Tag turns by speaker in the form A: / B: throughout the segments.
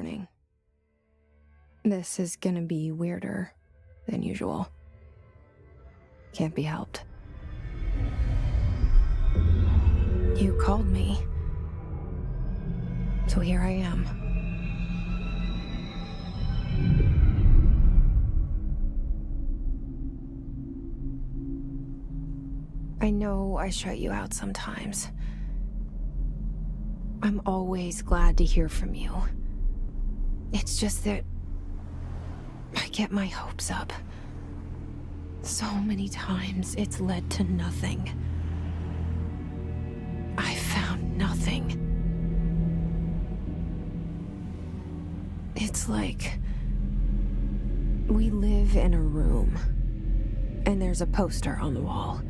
A: warning. This is gonna be weirder than usual. Can't be helped. You called me. So here I am. I know I shut you out sometimes. I'm always glad to hear from you. It's just that I get my hopes up. So many times it's led to nothing. I found nothing. It's like we live in a room, and there's a poster on the wall.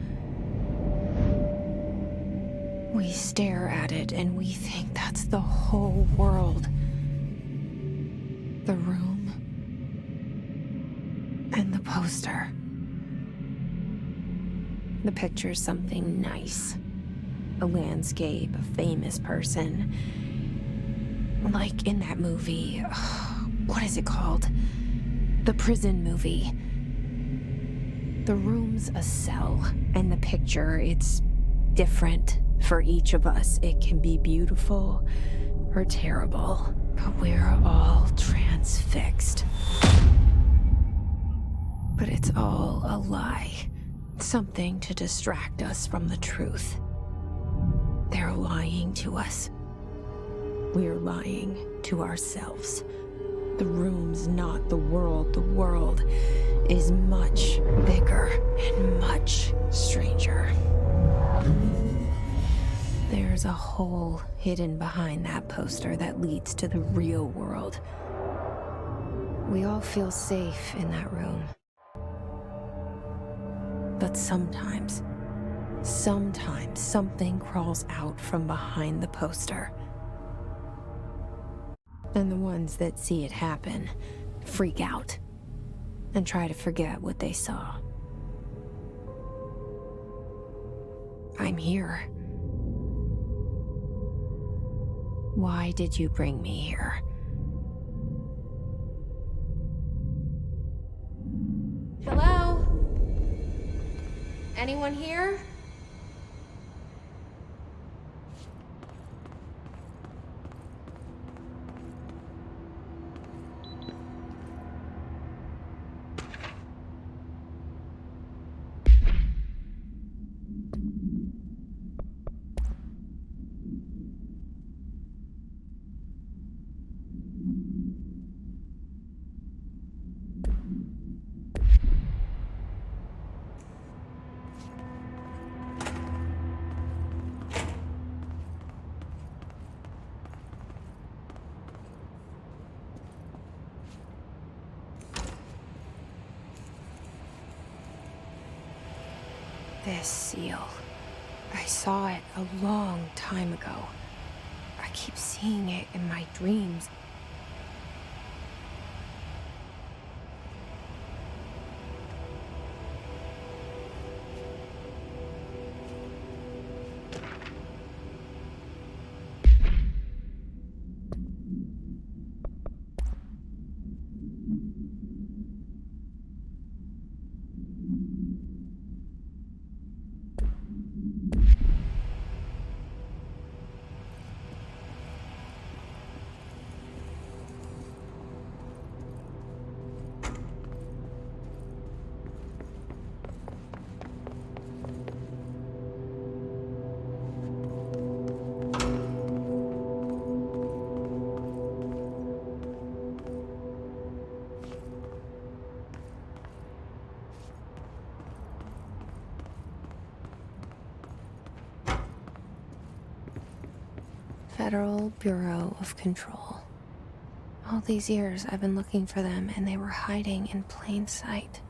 A: We stare at it and we think that's the whole world. The room and the poster. The picture's something nice. A landscape, a famous person. Like in that movie, what is it called? The prison movie. The room's a cell, and the picture, it's different for each of us. It can be beautiful or terrible, but we're all transfixed. But it's all a lie. Something to distract us from the truth. They're lying to us. We're lying to ourselves. The room's not the world. The world is much bigger and much stranger. There's a hole hidden behind that poster that leads to the real world. We all feel safe in that room. But sometimes something crawls out from behind the poster. And the ones that see it happen freak out and try to forget what they saw. I'm here. Why did you bring me here?
B: Hello? Anyone here?
A: This seal. I saw it a long time ago. I keep seeing it in my dreams. Federal Bureau of Control. All these years I've been looking for them, and they were hiding in plain sight.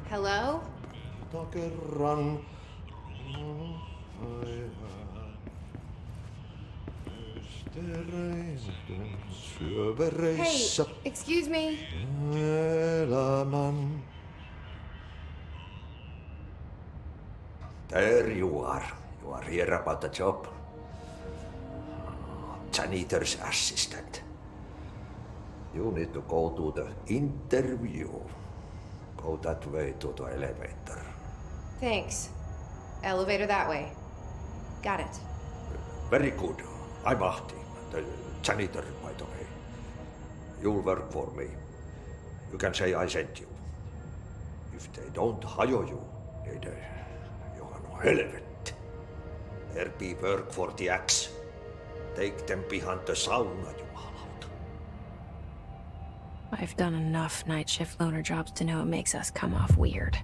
B: Hello?
C: Takerran.
B: Hey,
C: Syövereissä
B: excuse me.
C: elämän. There you are. You are here about the job. Janitor's assistant. You need to go to the interview. Go that way to the elevator.
B: Thanks. Elevator that way. Got it.
C: Very good. I'm Ahti, the janitor, by the way. You'll work for me. You can say I sent you. If they don't hire you, niin Johan on helvet. There be work for the axe. Take them behind the sauna, jumalauta.
A: I've done enough night shift loner jobs to know it makes us come off weird.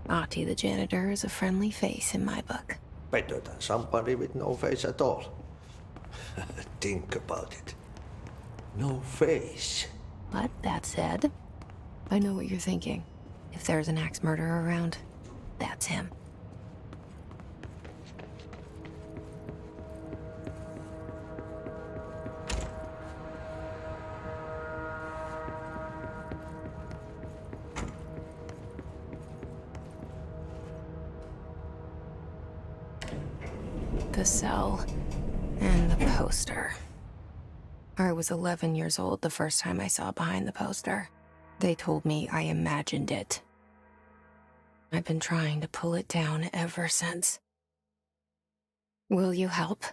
A: Ahti the janitor is a friendly face in my book.
C: Better than somebody with no face at all. Think about it. No face.
A: But that said, I know what you're thinking. If there's an axe murderer around, that's him. The cell and the poster. I was 11 years old the first time I saw behind the poster. They told me I imagined it. I've been trying to pull it down ever since. Will you help?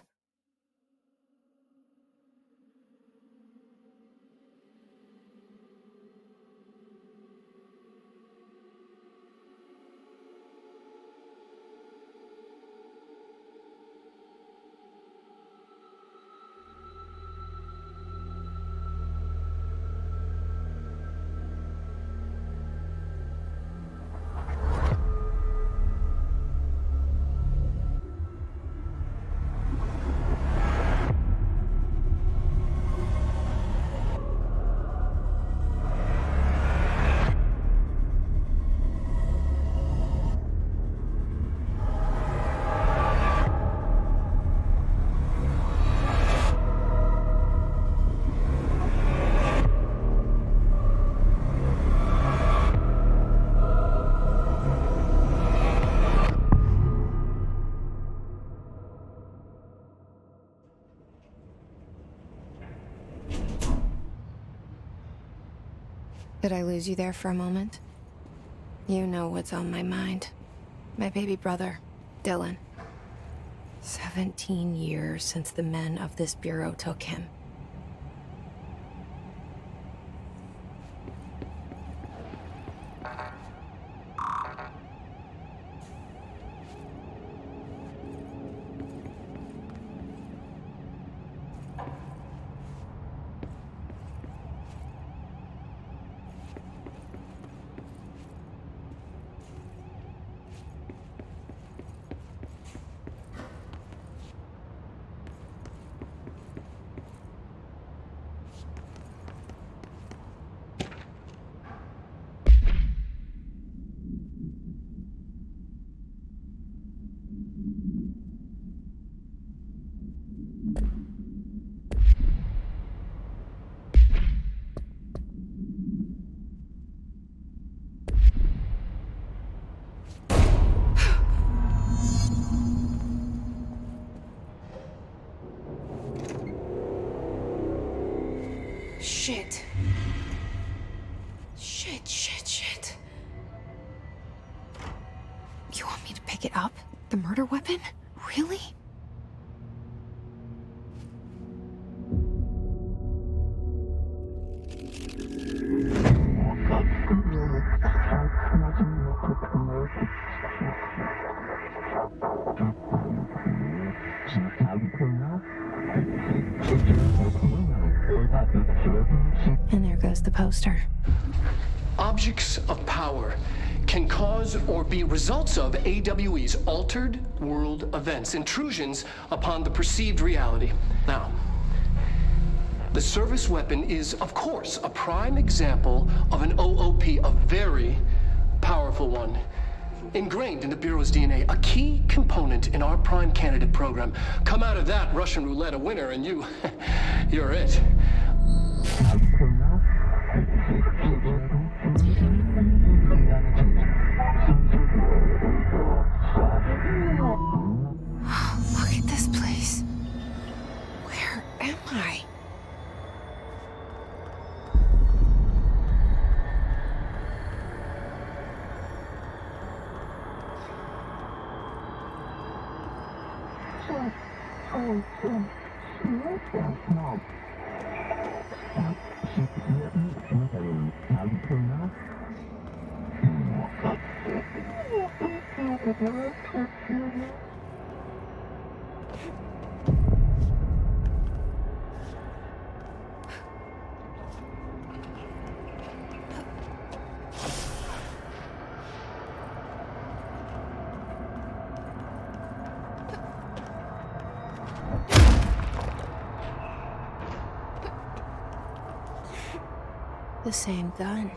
A: Did I lose you there for a moment? You know what's on my mind. My baby brother, Dylan. 17 years since the men of this bureau took him. Shit. Shit. You want me to pick it up? The murder weapon? Really? And there goes the poster.
D: Objects of power can cause or be results of AWE's altered world events, intrusions upon the perceived reality. Now, the service weapon is, of course, a prime example of an OOP, a very powerful one. Ingrained in the Bureau's DNA, a key component in our prime candidate program. Come out of that Russian roulette a winner, and you're it.
A: Look at this place. Where am I? The same gun.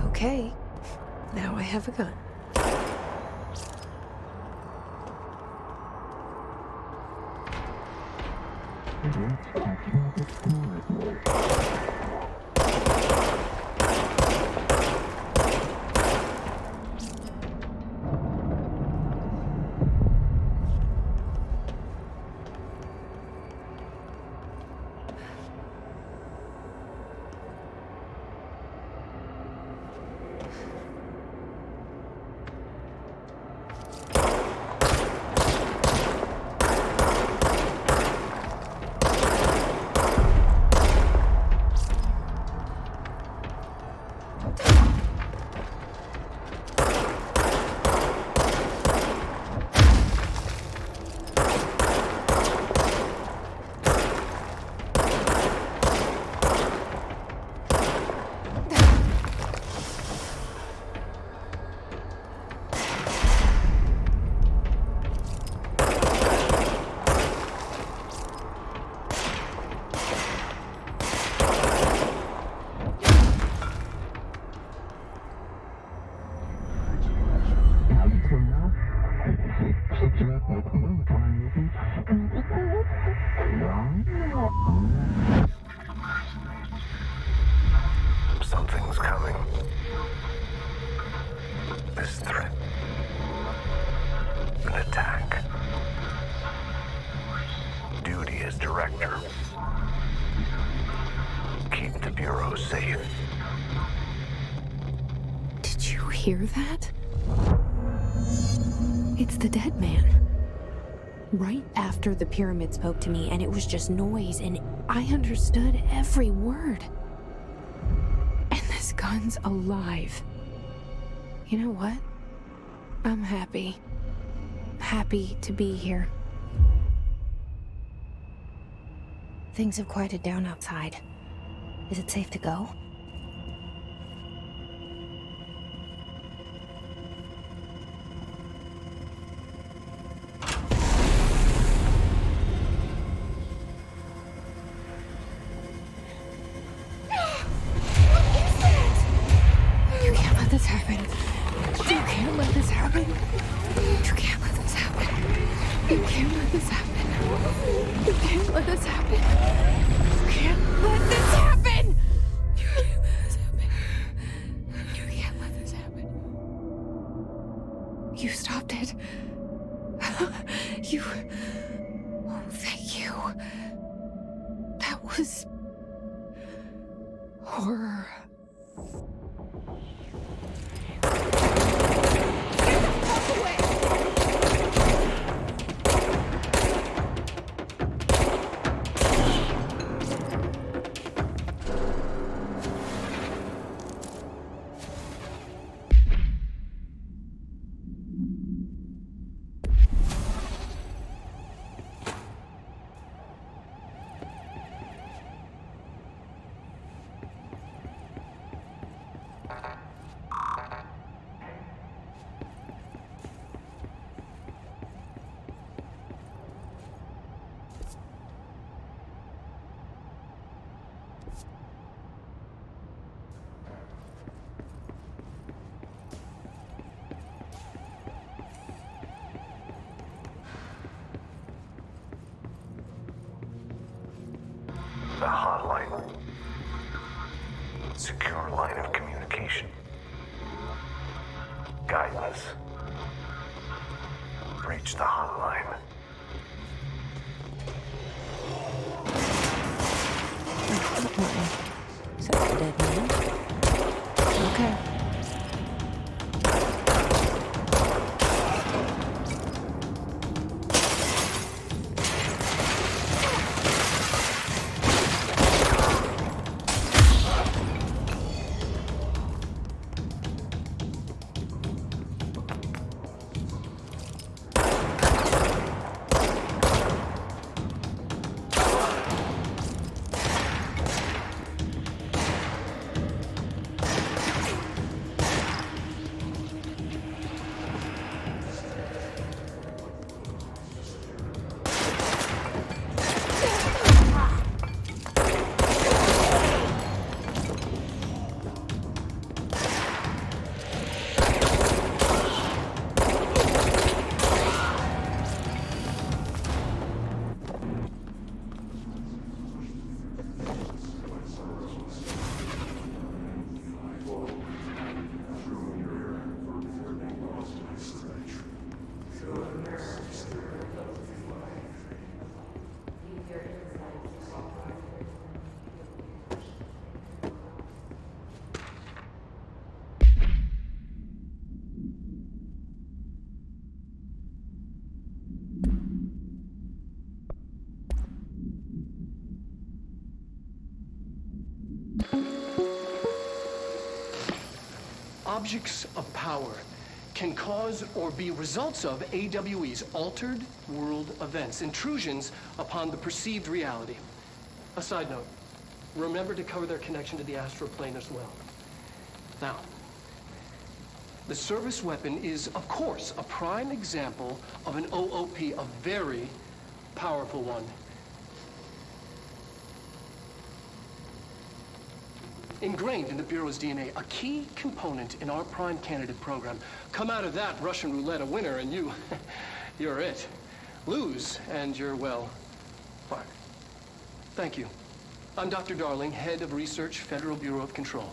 A: Okay, now I have a gun.
E: Something's coming. This threat. An attack. Duty as director. Keep the Bureau safe.
A: Did you hear that? It's the dead man. Right after the pyramid spoke to me, and it was just noise, and I understood every word. And this gun's alive. You know what? I'm happy. Happy to be here. Things have quieted down outside. Is it safe to go? You can't let this happen. You can't let this happen. You can't let this happen. You can't let this happen. You can't let this happen. You can't let this happen. You can't let this happen. You can't let this happen. You stopped it. You. Oh, thank you. That was horror.
E: secure line of communication. Guidance. Reach the hotline.
A: So that's a dead man. Okay.
D: Objects of power can cause or be results of AWE's altered world events, intrusions upon the perceived reality. A side note, remember to cover their connection to the astral plane as well. Now, the service weapon is, of course, a prime example of an OOP, a very powerful one. Ingrained in the Bureau's DNA, a key component in our prime candidate program. Come out of that Russian roulette a winner and you're it. Lose and you're, well, fired. Thank you. I'm Dr. Darling, head of research, Federal Bureau of Control.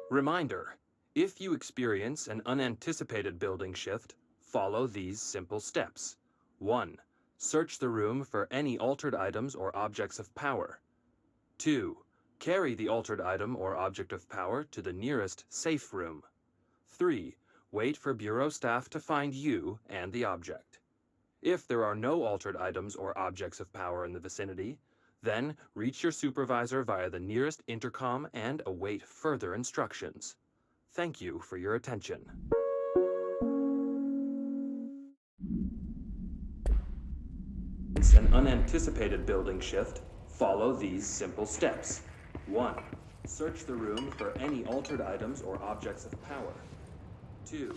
F: Reminder, if you experience an unanticipated building shift, follow these simple steps. 1. Search the room for any altered items or objects of power. 2. Carry the altered item or object of power to the nearest safe room. 3. Wait for Bureau staff to find you and the object. If there are no altered items or objects of power in the vicinity, then reach your supervisor via the nearest intercom and await further instructions. Thank you for your attention. It's an unanticipated building shift. Follow these simple steps. 1. Search the room for any altered items or objects of power. 2.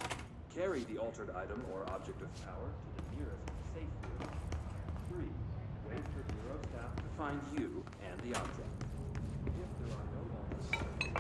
F: Carry the altered item or object of power to the nearest safe room. 3. Wait for Bureau staff to find you and the object. If there are no altered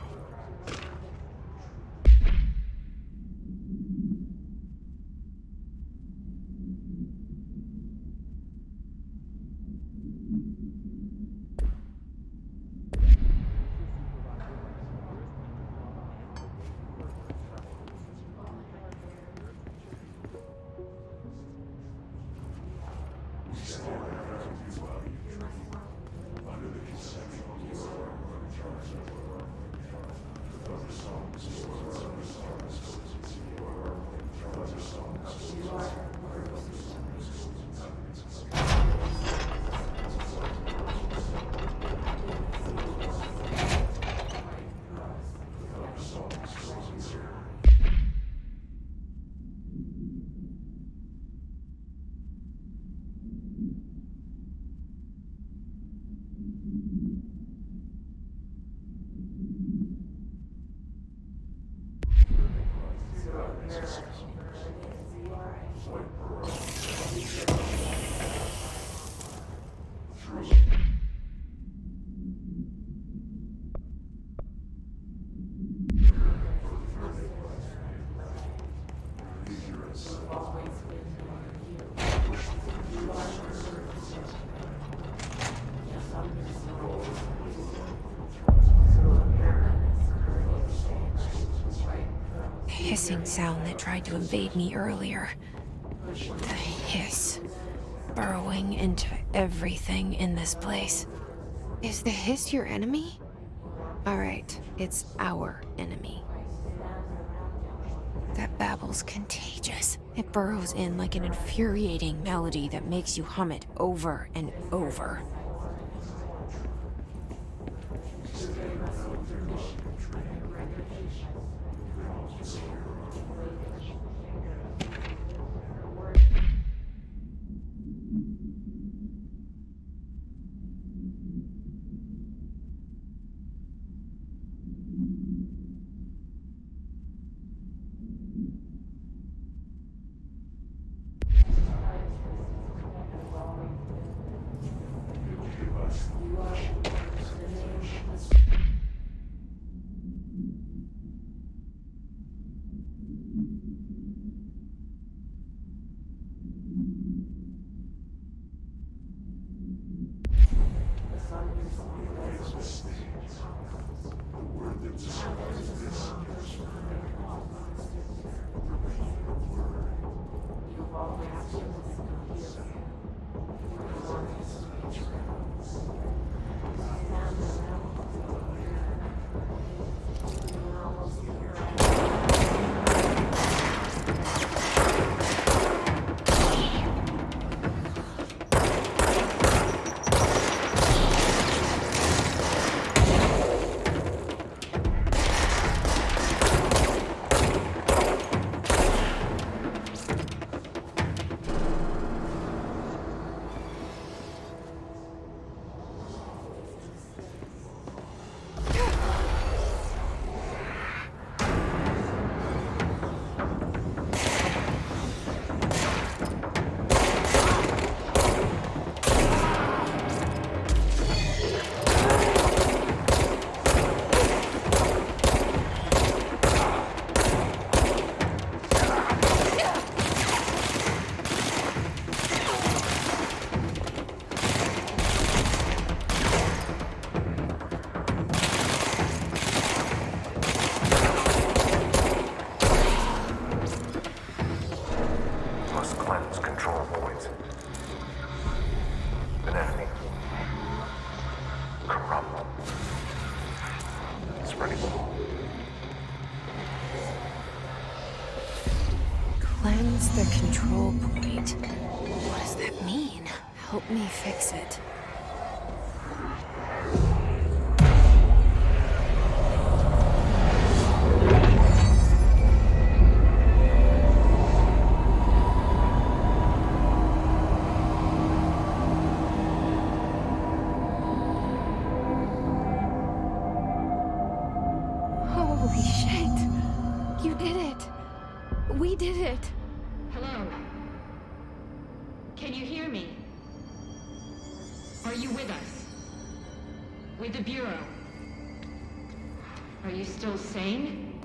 A: hissing sound that tried to invade me earlier. The hiss. Burrowing into everything in this place. Is the hiss your enemy? Alright, it's our enemy. That babble's contagious. It burrows in like an infuriating melody that makes you hum it over and over.
E: Must cleanse control points. An enemy. Corrupt. Spreading.
A: Cleanse the control point. What does that mean? Help me fix it. Holy shit! You did it! We did it!
G: Hello? Can you hear me? Are you with us? With the Bureau? Are you still sane?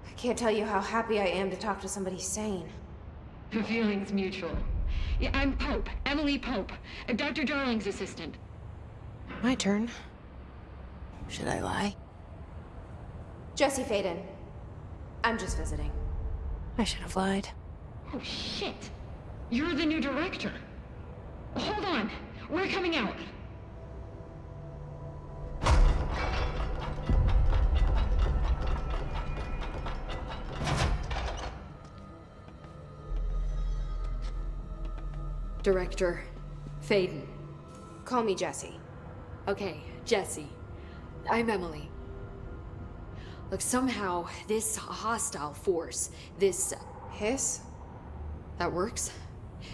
B: I can't tell you how happy I am to talk to somebody sane.
G: The feeling's mutual. Yeah, I'm Pope, Emily Pope, Dr. Darling's assistant.
A: My turn. Should I lie?
B: Jesse Faden. I'm just visiting.
A: I should have lied.
G: Oh, shit. You're the new director. Hold on. We're coming out.
H: Director Faden.
B: Call me Jesse.
H: Okay, Jesse. I'm Emily. Look, somehow this hostile force, this...
B: Hiss?
H: that works?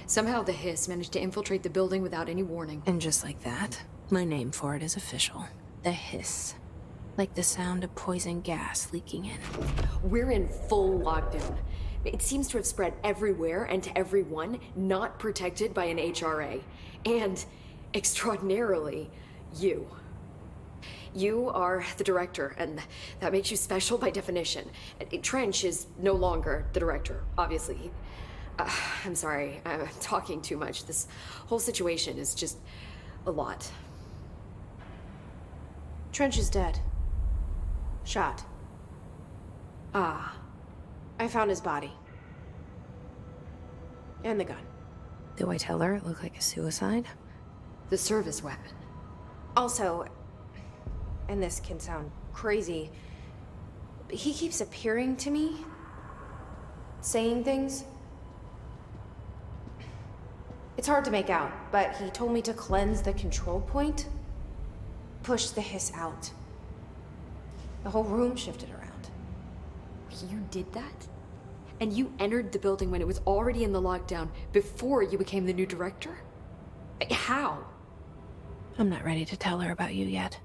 H: Somehow the hiss managed to infiltrate the building without any warning.
A: And just like that, my name for it is official. The hiss. Like the sound of poison gas leaking in.
H: We're in full lockdown. It seems to have spread everywhere and to everyone not protected by an HRA. And, extraordinarily, you. You are the director, and that makes you special by definition. Trench is no longer the director, obviously. I'm sorry, I'm talking too much. This whole situation is just A lot.
B: Trench is dead. Shot.
H: Ah.
B: I found his body. And the gun.
A: Do I tell her it looked like a suicide?
H: The service weapon.
B: Also, and this can sound crazy, but he keeps appearing to me, saying things. It's hard to make out, but he told me to cleanse the control point, push the hiss out. The whole room shifted around.
H: You did that? And you entered the building when it was already in the lockdown before you became the new director? How?
A: I'm not ready to tell her about you yet.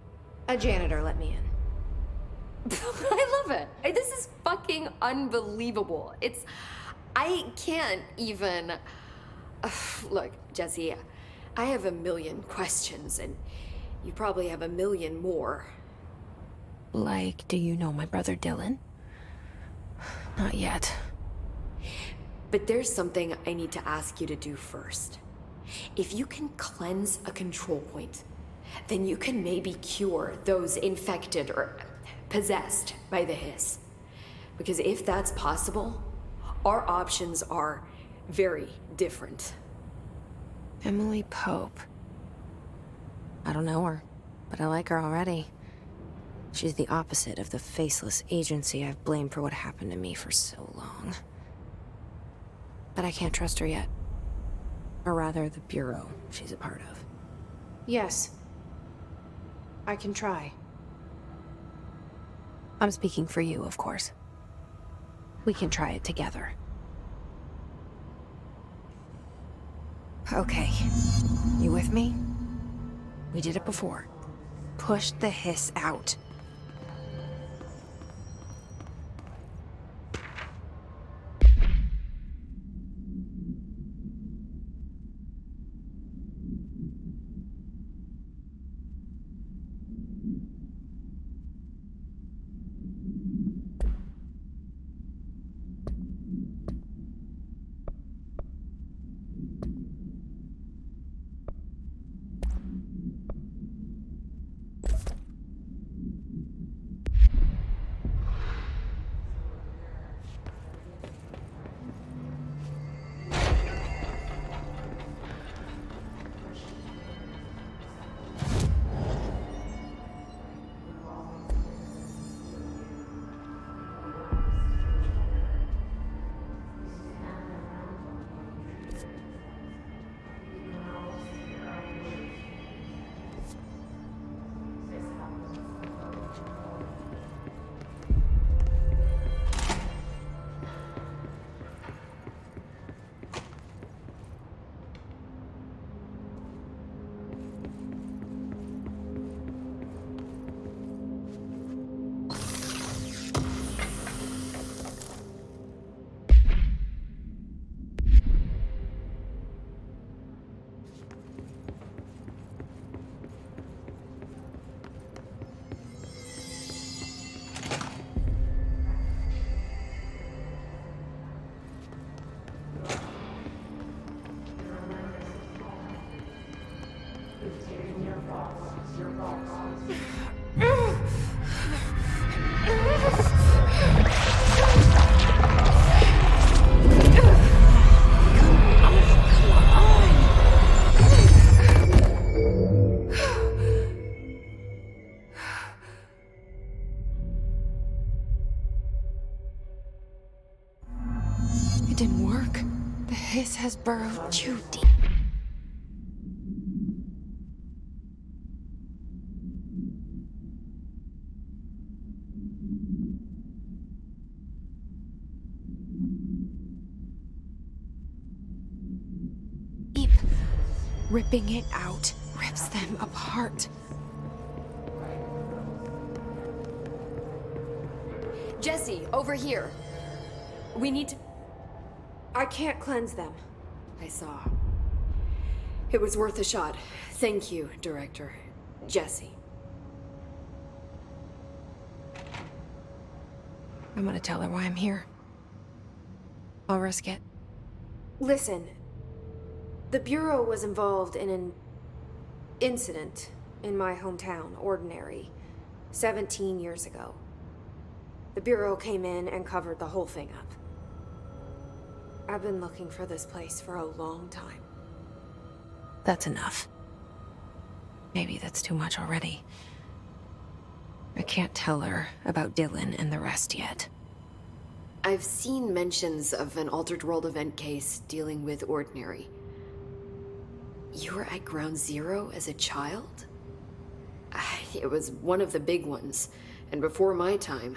B: A janitor let me in.
H: I love it. This is fucking unbelievable. I can't even... Look, Jesse, I have a million questions, and you probably have a million more.
A: Like, do you know my brother Dylan? Not yet.
H: But there's something I need to ask you to do first. If you can cleanse a control point, then you can maybe cure those infected or possessed by the hiss. Because if that's possible, our options are very different.
A: Emily Pope. I don't know her, but I like her already. She's the opposite of the faceless agency I've blamed for what happened to me for so long. But I can't trust her yet. Or rather, the Bureau she's a part of.
B: Yes. I can try.
A: I'm speaking for you, of course. We can try it together. Okay. You with me? We did it before. Push the hiss out. It didn't work. The hiss has burrowed too deep. Deep. Ripping it out rips them apart.
H: Jesse, over here. We need to...
B: I can't cleanse them.
H: I saw. It was worth a shot. Thank you, Director. Jesse.
A: I'm gonna tell her why I'm here. I'll risk it.
B: Listen. The Bureau was involved in an incident in my hometown, Ordinary, 17 years ago. The Bureau came in and covered the whole thing up. I've been looking for this place for a long time.
A: That's enough. Maybe that's too much already. I can't tell her about Dylan and the rest yet.
H: I've seen mentions of an Altered World event case dealing with Ordinary. You were at Ground Zero as a child? It was one of the big ones, and before my time.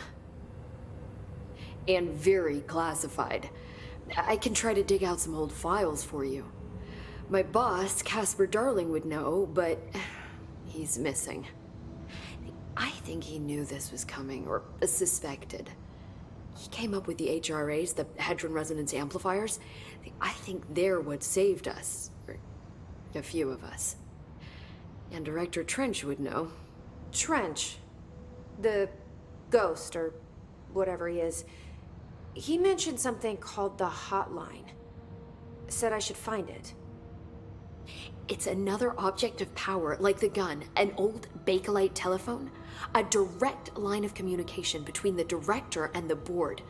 H: And very classified. I can try to dig out some old files for you. My boss, Casper Darling, would know, but he's missing. I think he knew this was coming, or suspected. He came up with the HRAs, the Hadron Resonance Amplifiers. I think they're what saved us. Or a few of us. And Director Trench would know.
B: Trench, the ghost, or whatever he is, he mentioned something called the Hotline. Said I should find it.
H: It's another object of power, like the gun, an old Bakelite telephone. A direct line of communication between the director and the board.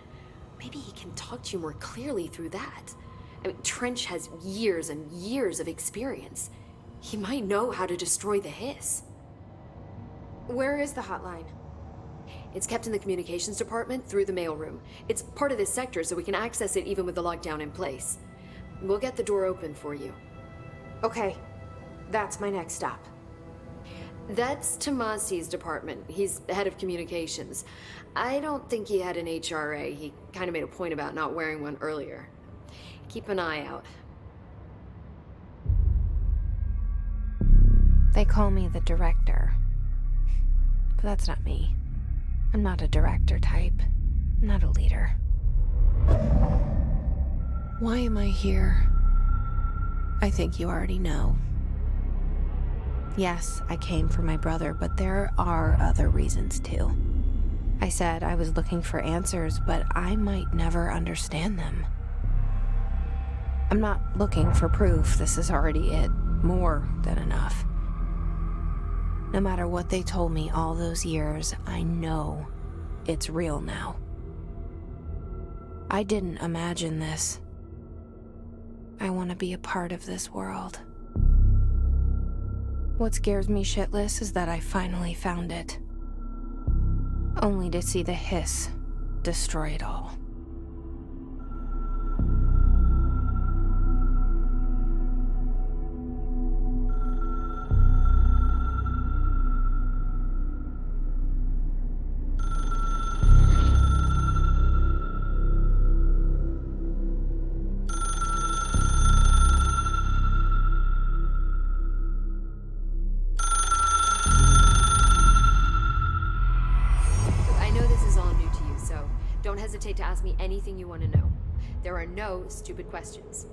H: Maybe he can talk to you more clearly through that. I mean, Trench has years and years of experience. He might know how to destroy the hiss.
B: Where is the hotline?
H: It's kept in the communications department through the mailroom. It's part of this sector, so we can access it even with the lockdown in place. We'll get the door open for you.
B: Okay, that's my next stop.
H: That's Tomasi's department. He's head of communications. I don't think he had an HRA. He kind of made a point about not wearing one earlier. Keep an eye out.
A: They call me the director. But that's not me. I'm not a director type. I'm not a leader. Why am I here? I think you already know. Yes, I came for my brother, but there are other reasons too. I said I was looking for answers, but I might never understand them. I'm not looking for proof. This is already it. More than enough. No matter what they told me all those years, I know it's real now. I didn't imagine this. I want to be a part of this world. What scares me shitless is that I finally found it. Only to see the hiss destroy it all.
H: Don't hesitate to ask me anything you want to know. There are no stupid questions.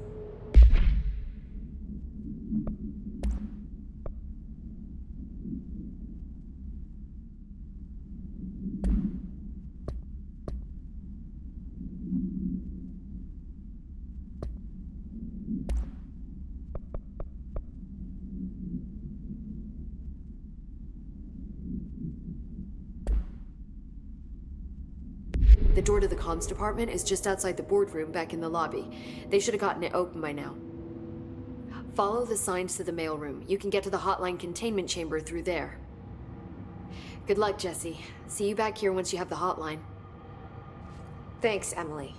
H: The door to the comms department is just outside the boardroom back in the lobby. They should have gotten it open by now. Follow the signs to the mailroom. You can get to the hotline containment chamber through there. Good luck, Jesse. See you back here once you have the hotline.
B: Thanks, Emily.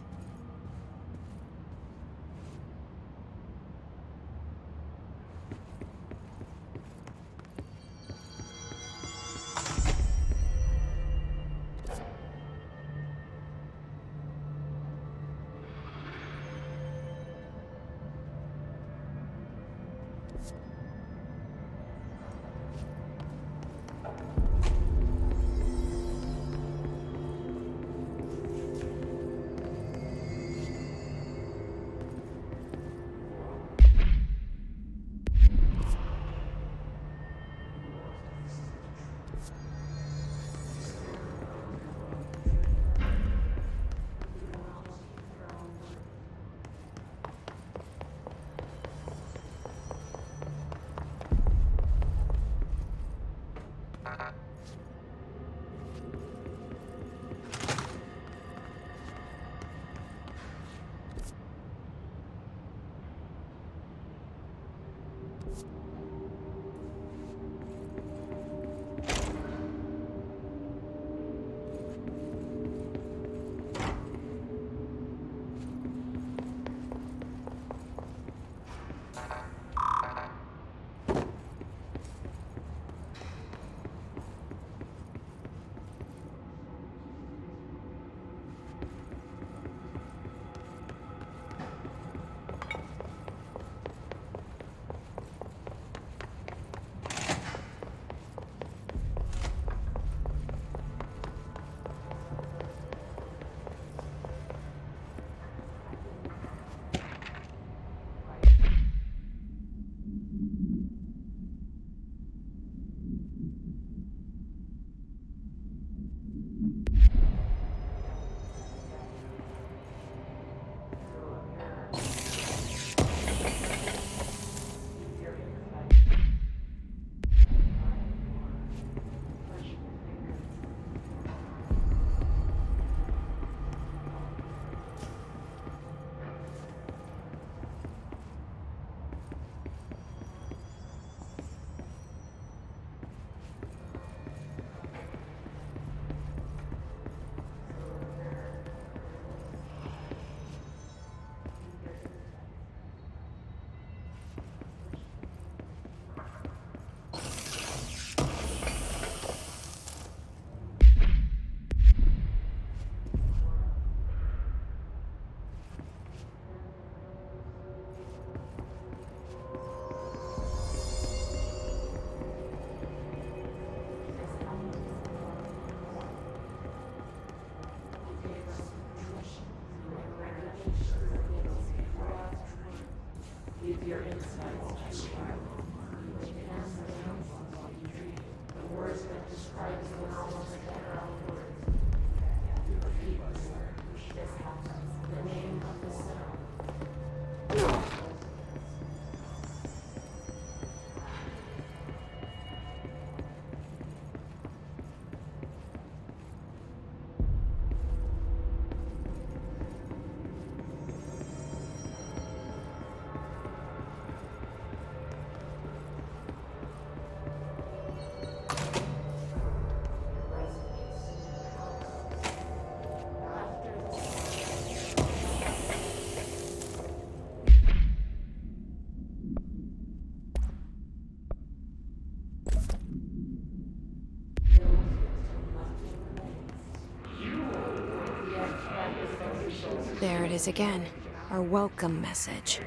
A: There it is again. Our welcome message.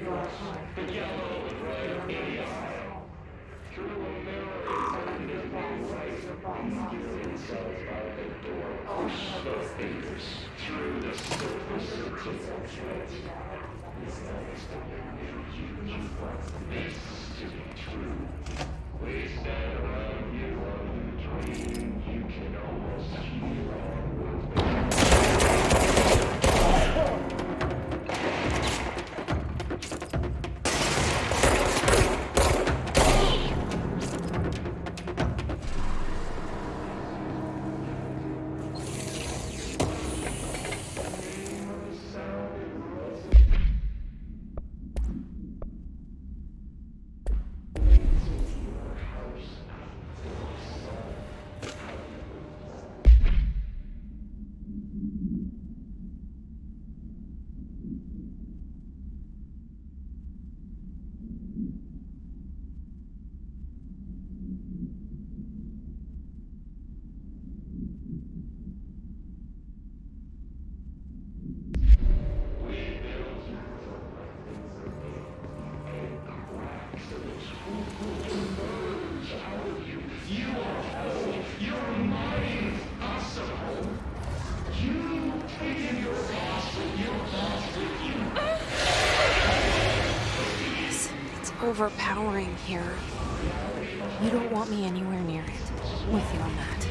A: It's overpowering here. You don't want me anywhere near it. With you on that.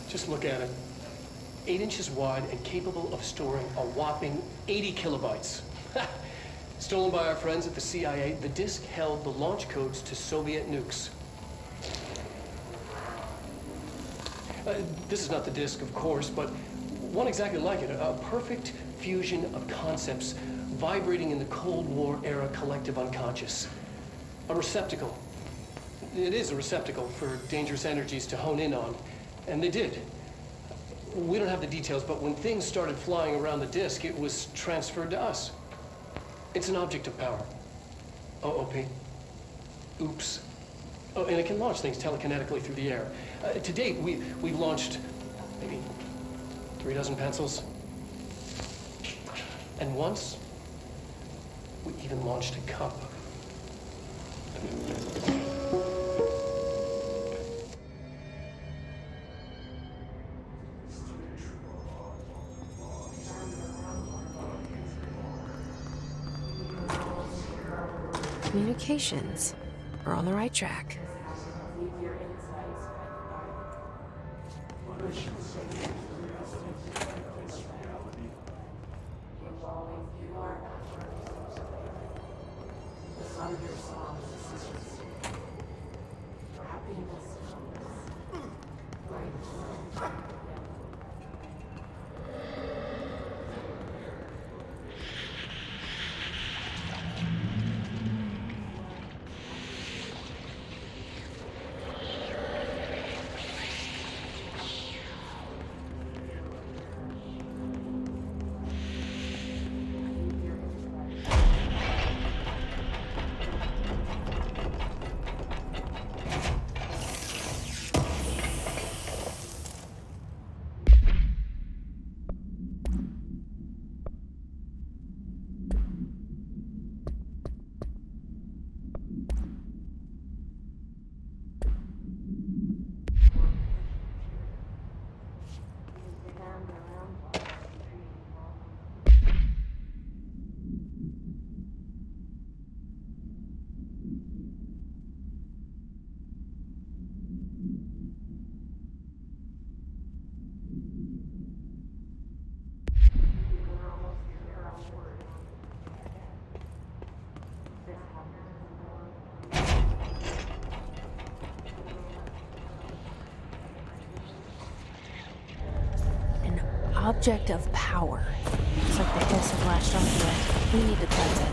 D: Just look at it. 8 inches wide and capable of storing a whopping 80 kilobytes. Stolen by our friends at the CIA, the disk held the launch codes to Soviet nukes. This is not the disk, of course, but one exactly like it. A perfect fusion of concepts vibrating in the Cold War era collective unconscious. A receptacle. It is a receptacle for dangerous energies to hone in on. And they did. We don't have the details, but when things started flying around the disk, it was transferred to us. It's an object of power. OOP. Oops. Oh, and it can launch things telekinetically through the air. To date, we've launched maybe 3 dozen pencils. And once, we even launched a cup.
A: Communications. We're on the right track. Object of power. Looks like the hiss have latched onto it. We need to cleanse it.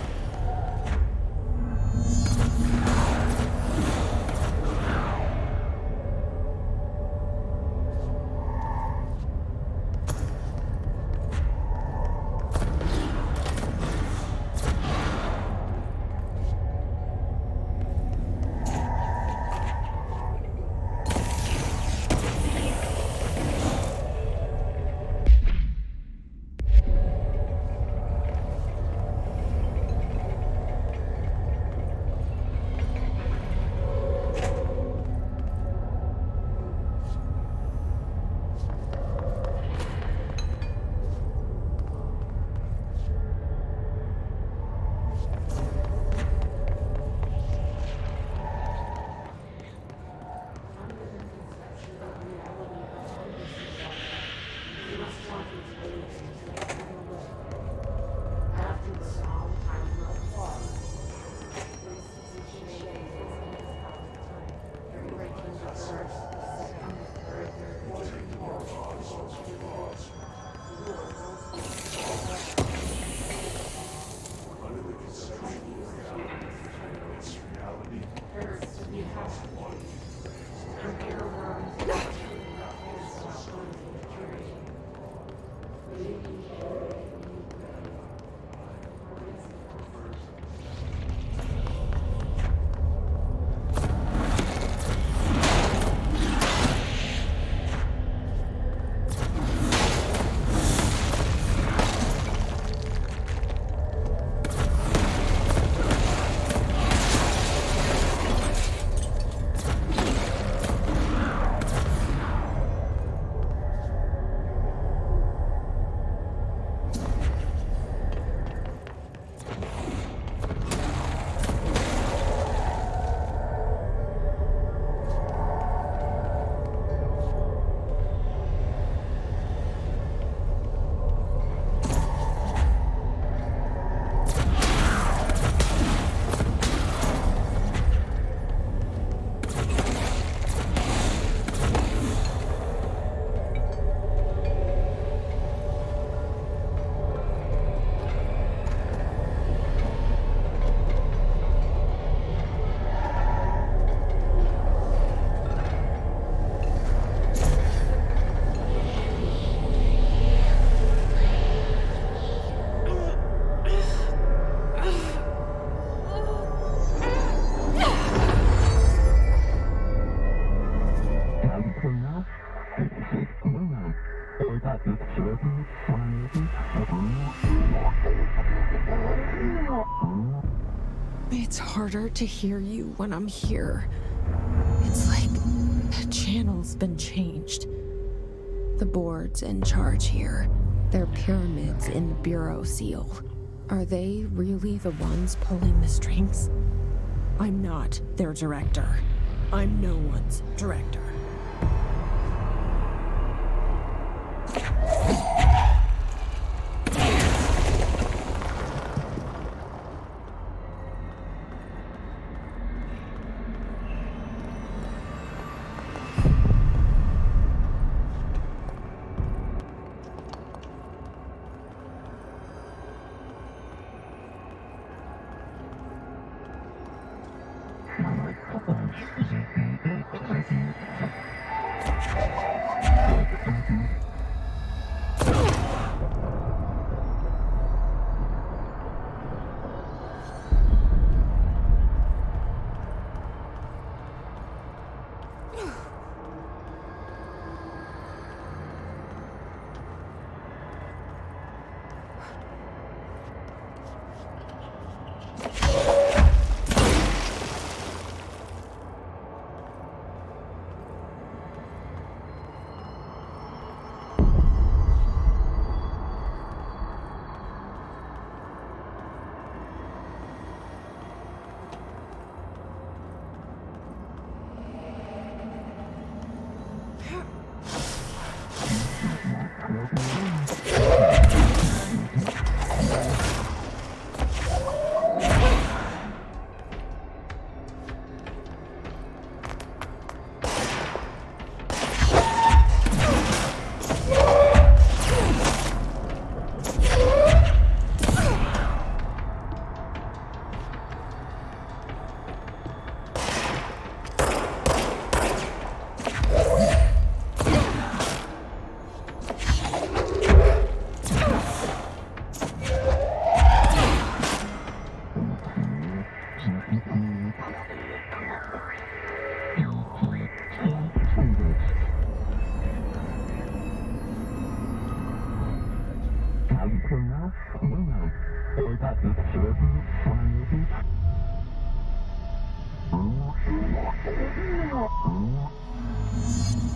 A: It's harder to hear you when I'm here. It's like the channel's been changed. The board's in charge here. They're pyramids in the Bureau seal. Are they really the ones pulling the strings? I'm not their director. I'm no one's director.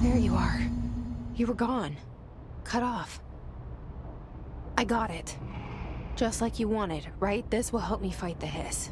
A: There you are. You were gone. Cut off. I got it. Just like you wanted, right? This will help me fight the hiss.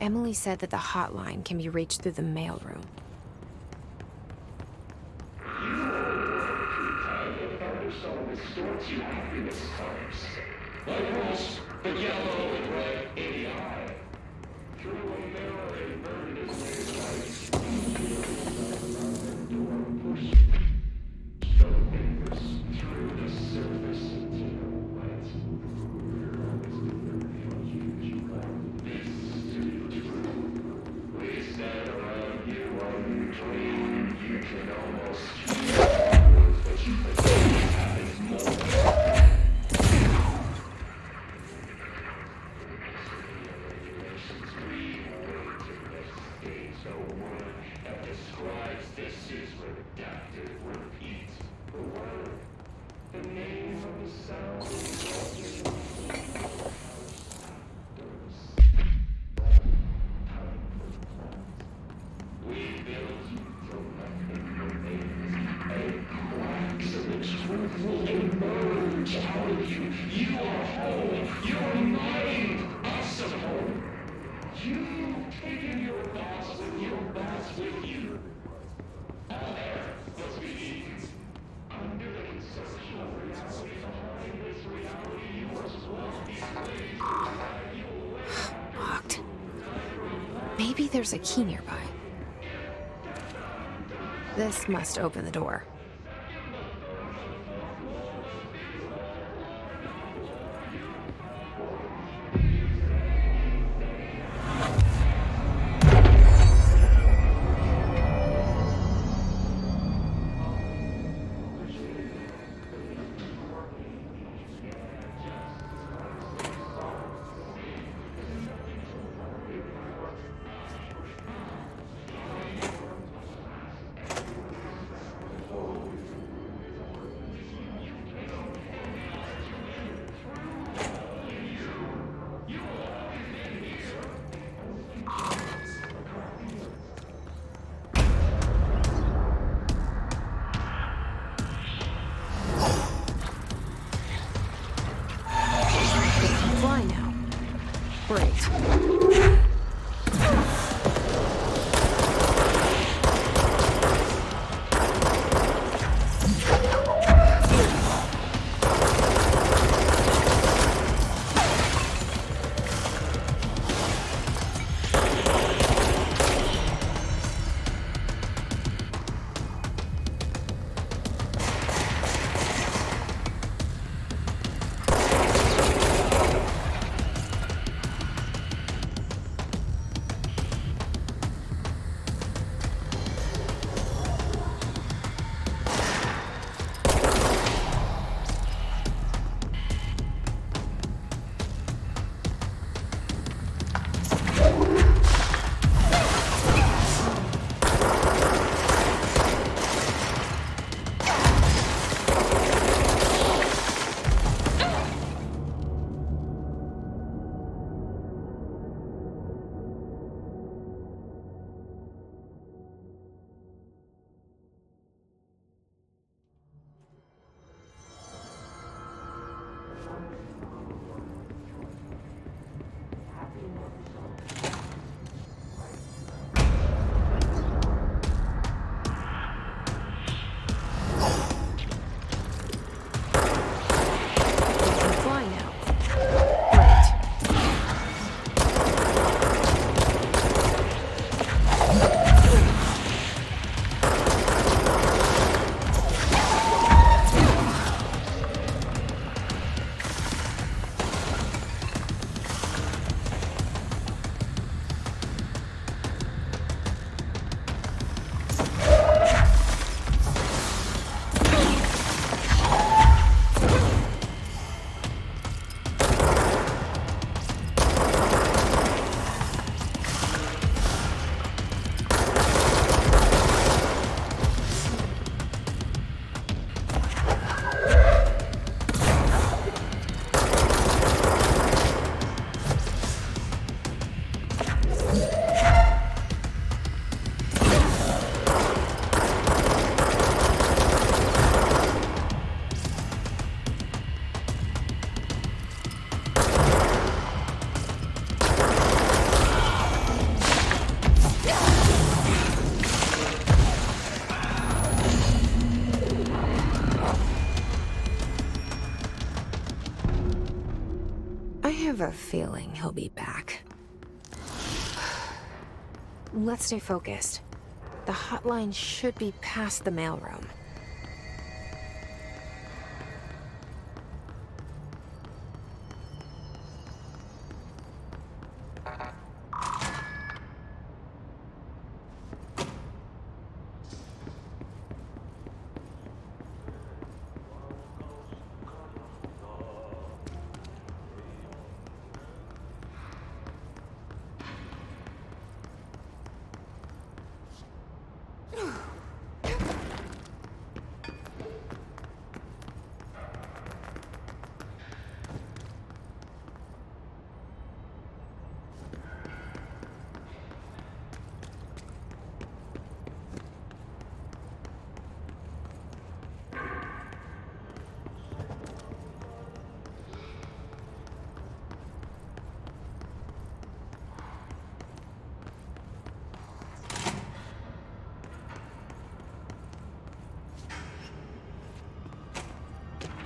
A: Emily said that the hotline can be reached through the mailroom. Locked. Maybe there's a key nearby. This must open the door. Fly now. Great. have a feeling he'll be back. Let's stay focused. The hotline should be past the mailroom.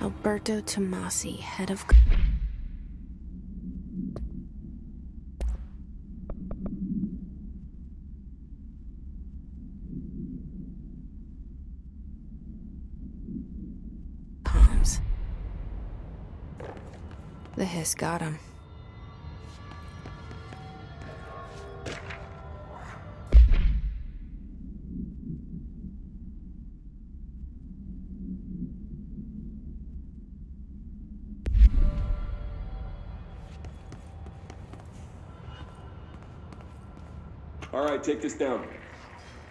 A: Alberto Tomasi, head of... comms. The hiss got him.
I: All right, take this down.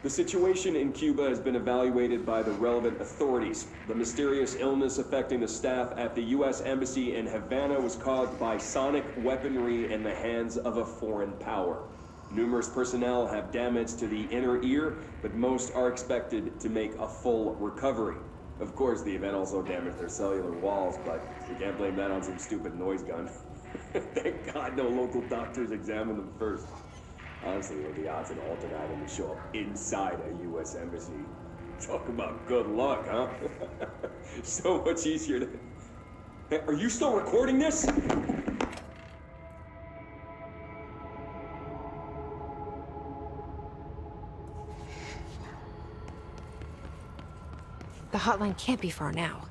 I: The situation in Cuba has been evaluated by the relevant authorities. The mysterious illness affecting the staff at the U.S. Embassy in Havana was caused by sonic weaponry in the hands of a foreign power. Numerous personnel have damage to the inner ear, but most are expected to make a full recovery. Of course, the event also damaged their cellular walls, but you can't blame that on some stupid noise gun. Thank God no local doctors examined them first. Honestly, what are the odds an alternate item would show up inside a U.S. embassy? Talk about good luck, huh? So much easier to... Hey, are you still recording this?
A: The hotline can't be far now.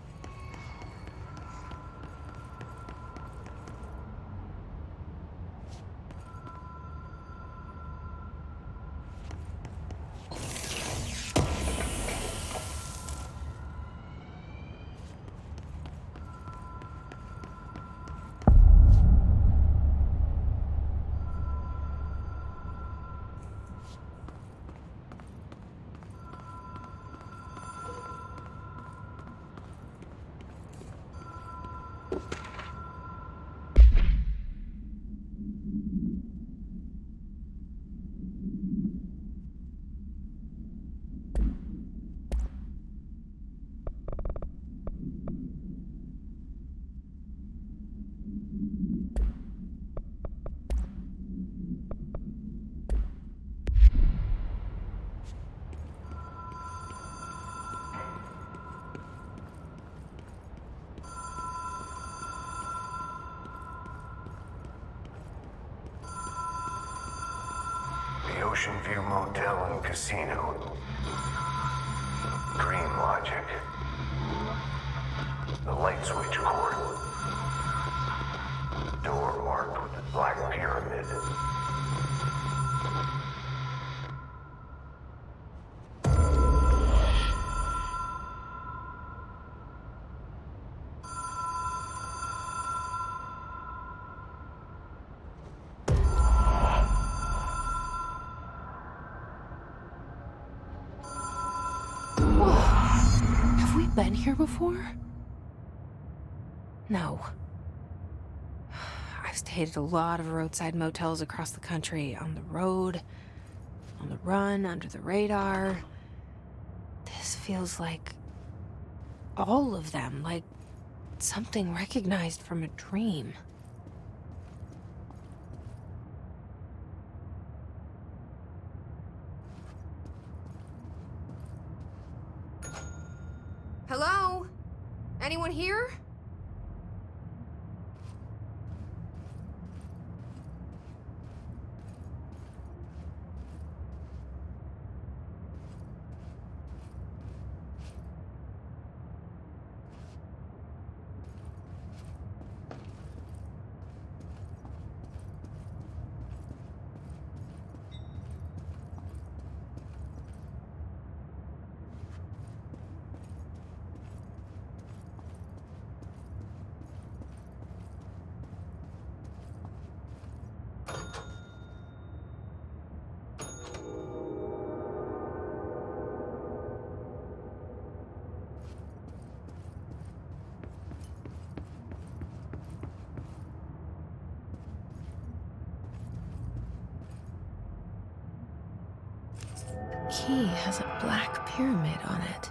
E: Ocean View Motel and Casino. Dream Logic. The light switch cord. Door marked with the Black Pyramid.
A: Been here before? No. I've stayed at a lot of roadside motels across the country, on the road, on the run, under the radar. This feels like all of them, like something recognized from a dream.
B: Hello? Anyone here?
A: key has a black pyramid on it.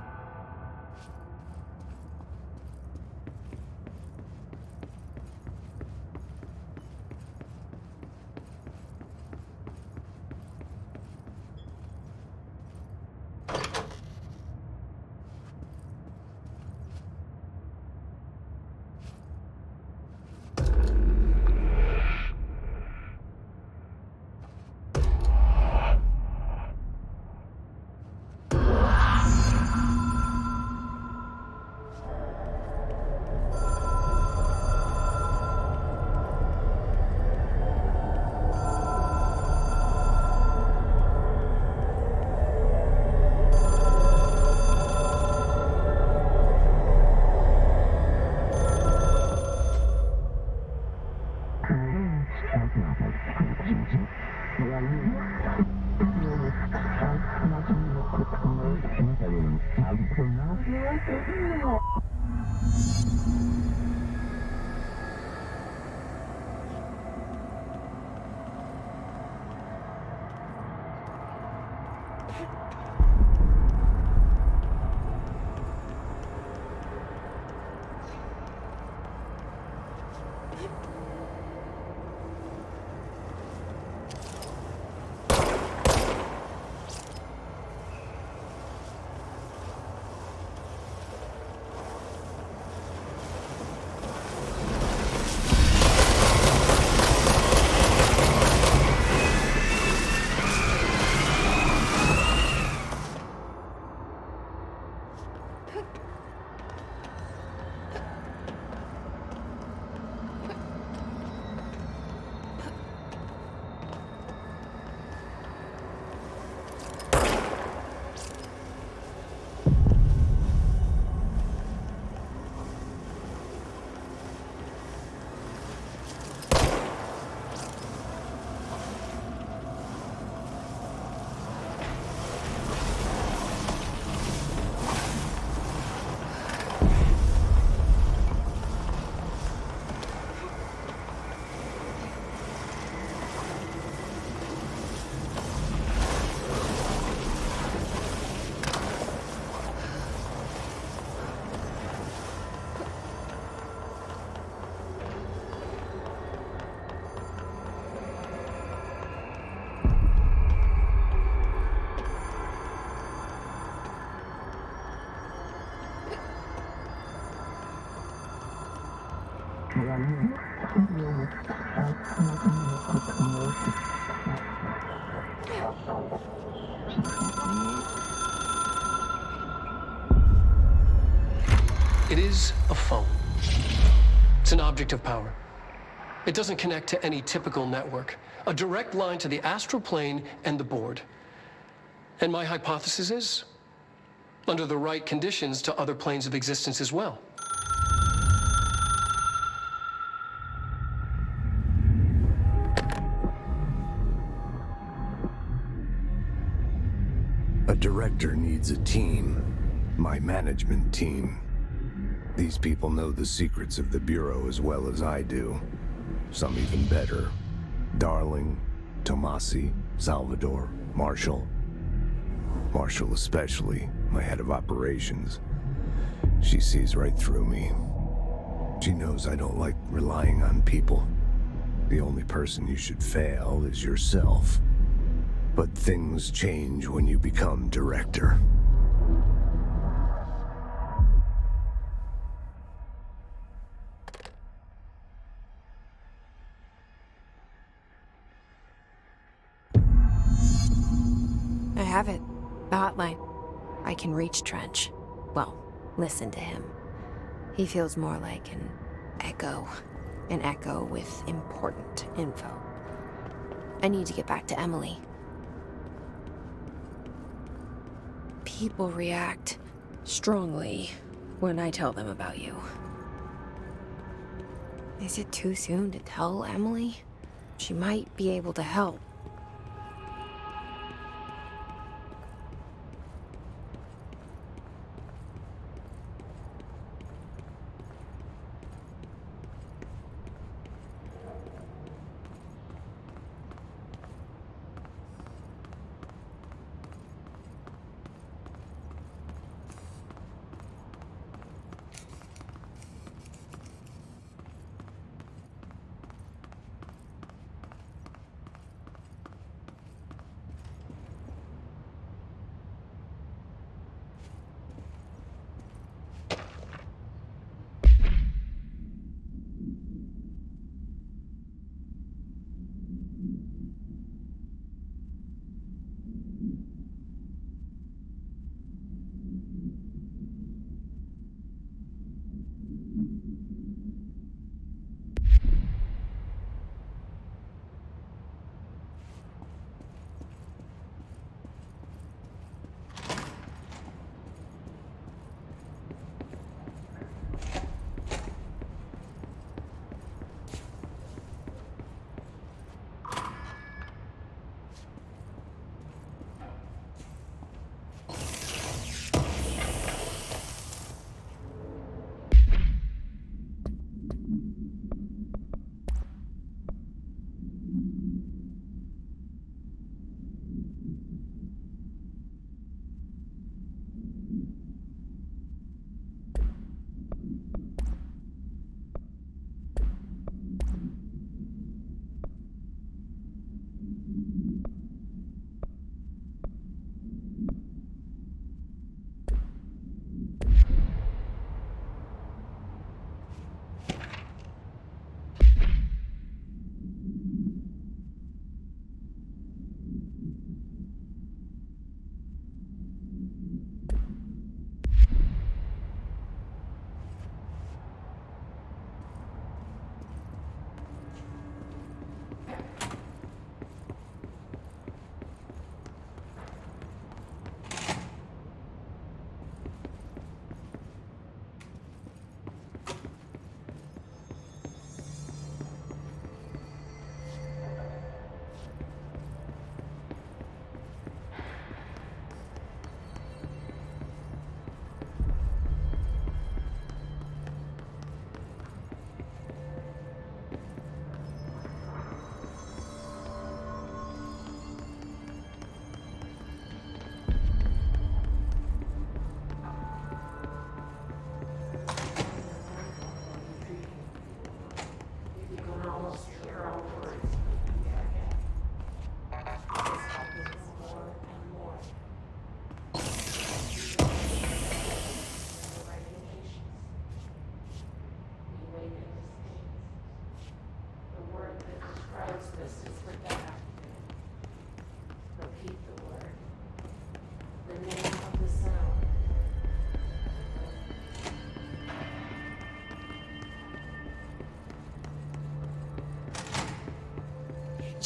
D: It is a phone. It's an object of power. It doesn't connect to any typical network. A direct line to the astral plane and the board. And my hypothesis is, under the right conditions, to other planes of existence as well.
E: A director needs a team. My management team. These people know the secrets of the Bureau as well as I do. Some even better. Darling, Tomasi, Salvador, Marshall. Marshall especially, my head of operations. She sees right through me. She knows I don't like relying on people. The only person you should fail is yourself. But things change when you become director.
A: I have it. The hotline. I can reach Trench. Well, listen to him. He feels more like an echo. An echo with important info. I need to get back to Emily. People react strongly when I tell them about you. Is it too soon to tell Emily? She might be able to help.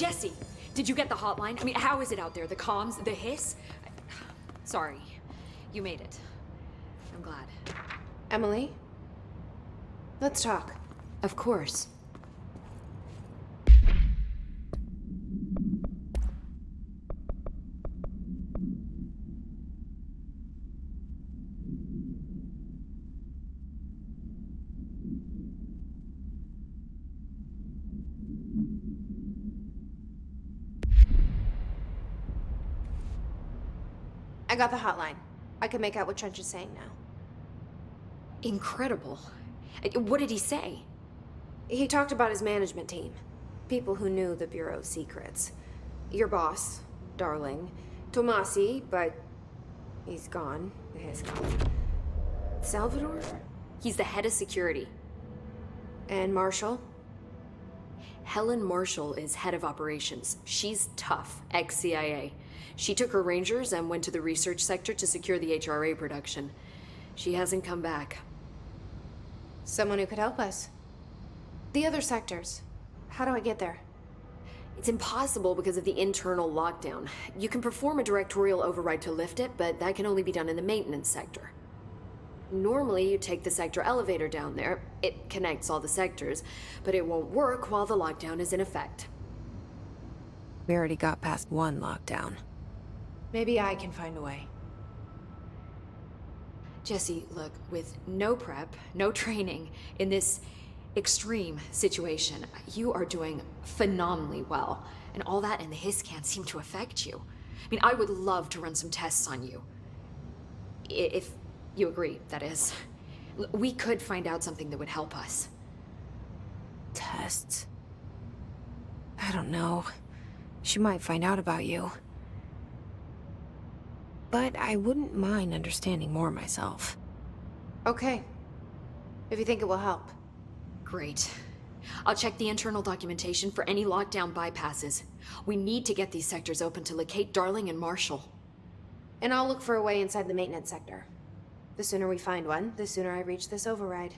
H: Jesse, did you get the hotline? I mean, how is it out there? The comms, the hiss? Sorry, you made it. I'm glad.
B: Emily? Let's talk.
H: Of course.
B: I got the hotline. I can make out what Trench is saying now.
H: Incredible. What did he say?
B: He talked about his management team. People who knew the Bureau's secrets. Your boss, Darling. Tomasi, but he's gone. He's gone. Salvador?
H: He's the head of security.
B: And Marshall?
H: Helen Marshall is head of operations. She's tough, ex-CIA. She took her Rangers and went to the research sector to secure the HRA production. She hasn't come back.
B: Someone who could help us. The other sectors. How do I get there?
H: It's impossible because of the internal lockdown. You can perform a directorial override to lift it, but that can only be done in the maintenance sector. Normally, you take the sector elevator down there. It connects all the sectors, but it won't work while the lockdown is in effect.
A: We already got past one lockdown.
B: Maybe I can find a way.
H: Jesse, look, with no prep, no training, in this extreme situation, you are doing phenomenally well. And all that and the hiss can't seem to affect you. I mean, I would love to run some tests on you. If you agree, that is. We could find out something that would help us.
A: Tests? I don't know. She might find out about you. But I wouldn't mind understanding more myself.
B: Okay. If you think it will help.
H: Great. I'll check the internal documentation for any lockdown bypasses. We need to get these sectors open to locate Darling and Marshall.
B: And I'll look for a way inside the maintenance sector. The sooner we find one, the sooner I reach this override.